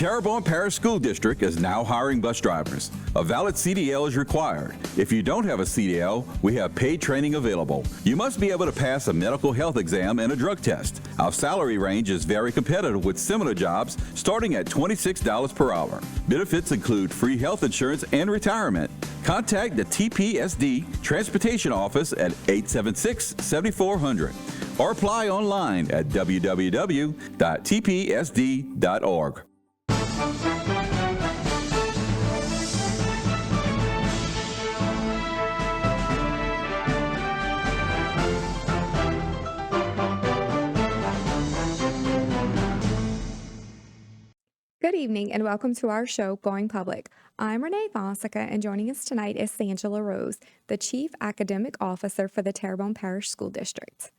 Terrebonne Parish School District is now hiring bus drivers. A valid CDL is required. If you don't have a CDL, we have paid training available. You must be able to pass a medical health exam and a drug test. Our salary range is very competitive with similar jobs starting at $26 per hour. Benefits include free health insurance and retirement. Contact the TPSD Transportation Office at 876-7400 or apply online at www.tpsd.org. Good evening and welcome to our show, Going Public. I'm Renee Fonseca, and joining us tonight is Sangela Rose, the Chief Academic Officer for the Terrebonne Parish School District.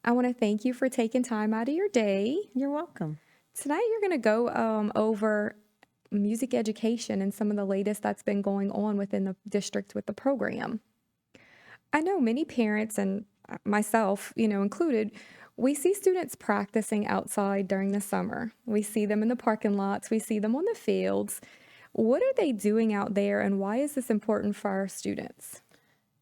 I want to thank you for taking time out of your day. You're welcome. Tonight you're going to go over music education and some of the latest that's been going on within the district with the program. I know many parents, and myself, included, we see students practicing outside during the summer. We see them in the parking lots. We see them on the fields. What are they doing out there, and why is this important for our students?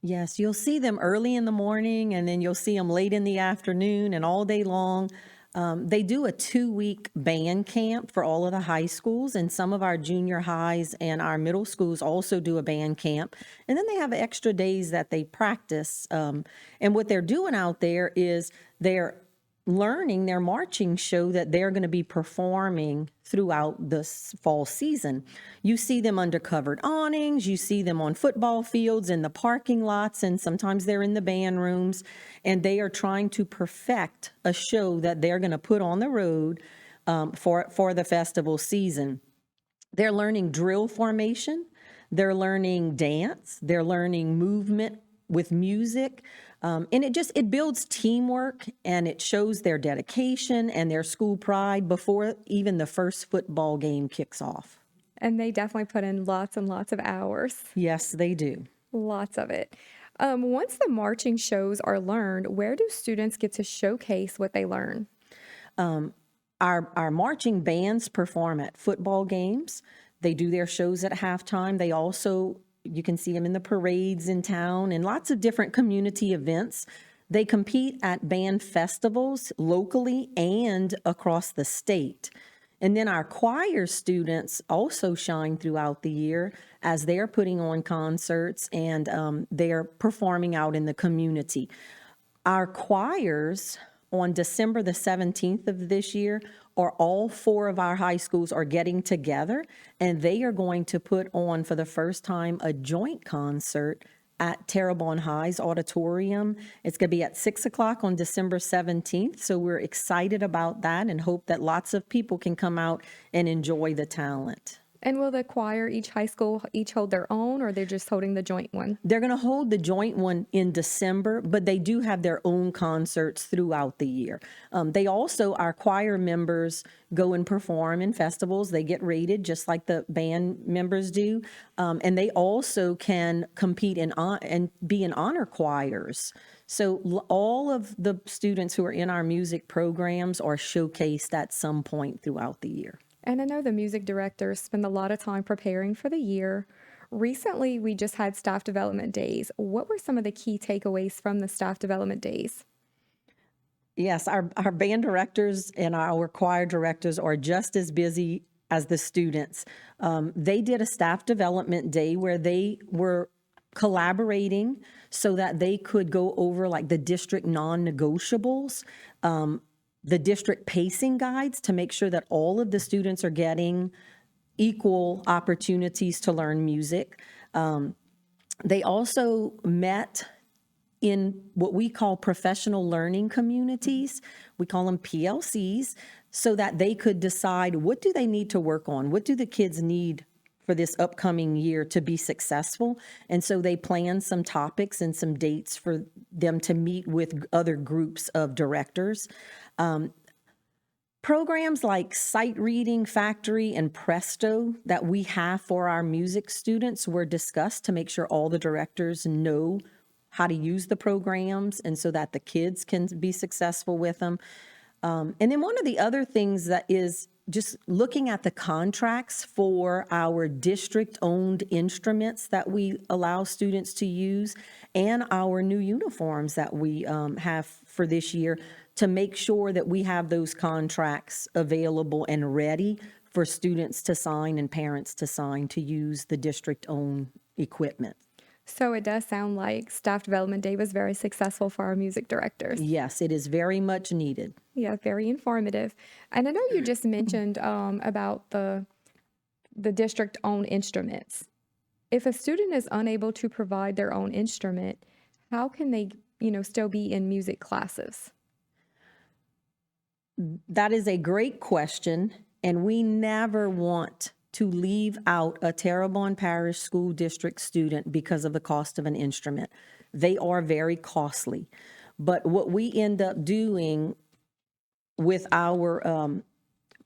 Yes, you'll see them early in the morning, and then you'll see them late in the afternoon and all day long. They do a 2-week band camp for all of the high schools, and some of our junior highs and our middle schools also do a band camp. And then they have extra days that they practice. And what they're doing out there is they're learning their marching show that they're going to be performing throughout this fall season. You see them under covered awnings, you see them on football fields, in the parking lots, and sometimes they're in the band rooms, and they are trying to perfect a show that they're going to put on the road for the festival season. They're learning drill formation, they're learning dance, they're learning movement with music. And it builds teamwork, and it shows their dedication and their school pride before even the first football game kicks off. And they definitely put in lots and lots of hours. Yes, they do. Lots of it. Once the marching shows are learned, where do students get to showcase what they learn? Our marching bands perform at football games. They do their shows at halftime. They also, you can see them in the parades in town and lots of different community events. They compete at band festivals locally and across the state. And then our choir students also shine throughout the year as they're putting on concerts and they're performing out in the community. Our choirs on December the 17th of this year, or all 4 of our high schools are getting together, and they are going to put on for the first time a joint concert at Terrebonne High's auditorium. It's going to be at 6 o'clock on December 17th. So we're excited about that and hope that lots of people can come out and enjoy the talent. And will the choir, each high school, each hold their own, or they're just holding the joint one? They're going to hold the joint one in December, but they do have their own concerts throughout the year. They also, our choir members go and perform in festivals. They get rated just like the band members do. And they also can compete and be in honor choirs. So all of the students who are in our music programs are showcased at some point throughout the year. And I know the music directors spend a lot of time preparing for the year. Recently, we just had staff development days. What were some of the key takeaways from the staff development days? Yes, our band directors and our choir directors are just as busy as the students. They did a staff development day where they were collaborating so that they could go over like the district non-negotiables, the district pacing guides to make sure that all of the students are getting equal opportunities to learn music. They also met in what we call professional learning communities. We call them PLCs, so that they could decide what do they need to work on? What do the kids need for this upcoming year to be successful? And so they planned some topics and some dates for them to meet with other groups of directors. Programs like Sight Reading Factory and Presto that we have for our music students were discussed to make sure all the directors know how to use the programs and so that the kids can be successful with them. And then one of the other things that is just looking at the contracts for our district-owned instruments that we allow students to use and our new uniforms that we have for this year to make sure that we have those contracts available and ready for students to sign and parents to sign to use the district-owned equipment. So it does sound like Staff Development Day was very successful for our music directors. Yes, it is very much needed. Yeah, very informative. And I know you just mentioned about the district-owned instruments. If a student is unable to provide their own instrument, how can they, still be in music classes? That is a great question, and we never want to leave out a Terrebonne Parish School District student because of the cost of an instrument. They are very costly. But what we end up doing with our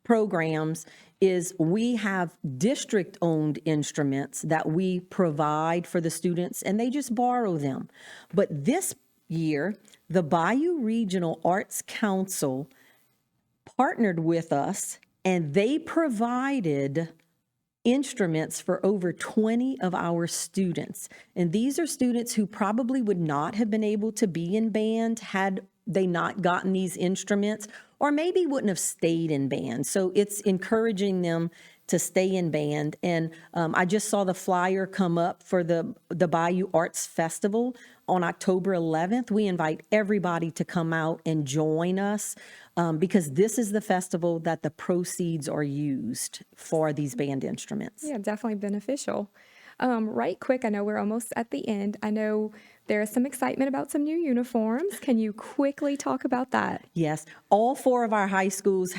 programs is we have district-owned instruments that we provide for the students, and they just borrow them. But this year, the Bayou Regional Arts Council partnered with us, and they provided instruments for over 20 of our students. And these are students who probably would not have been able to be in band had they not gotten these instruments, or maybe wouldn't have stayed in band. So it's encouraging them to stay in band. And I just saw the flyer come up for the Bayou Arts Festival on October 11th. We invite everybody to come out and join us because this is the festival that the proceeds are used for these band instruments. Yeah, definitely beneficial. Right quick, I know we're almost at the end. I know there is some excitement about some new uniforms. Can you quickly talk about that? Yes, all 4 of our high schools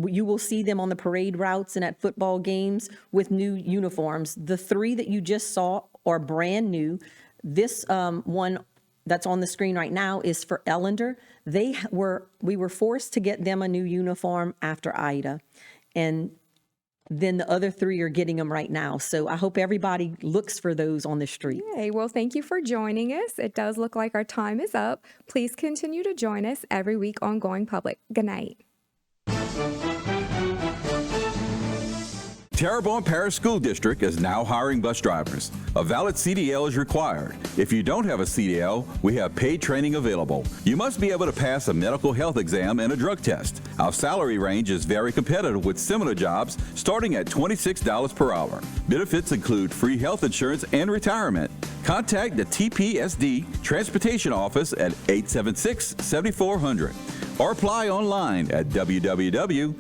you will see them on the parade routes and at football games with new uniforms. The 3 that you just saw are brand new. This one that's on the screen right now is for Ellender. We were forced to get them a new uniform after Ida, and then the other 3 are getting them right now. So I hope everybody looks for those on the street. Yay. Well, thank you for joining us. It does look like our time is up. Please continue to join us every week on Going Public. Good night. Terrebonne Parish School District is now hiring bus drivers. A valid CDL is required. If you don't have a CDL, we have paid training available. You must be able to pass a medical health exam and a drug test. Our salary range is very competitive with similar jobs starting at $26 per hour. Benefits include free health insurance and retirement. Contact the TPSD Transportation Office at 876-7400 or apply online at www.tpsd.org.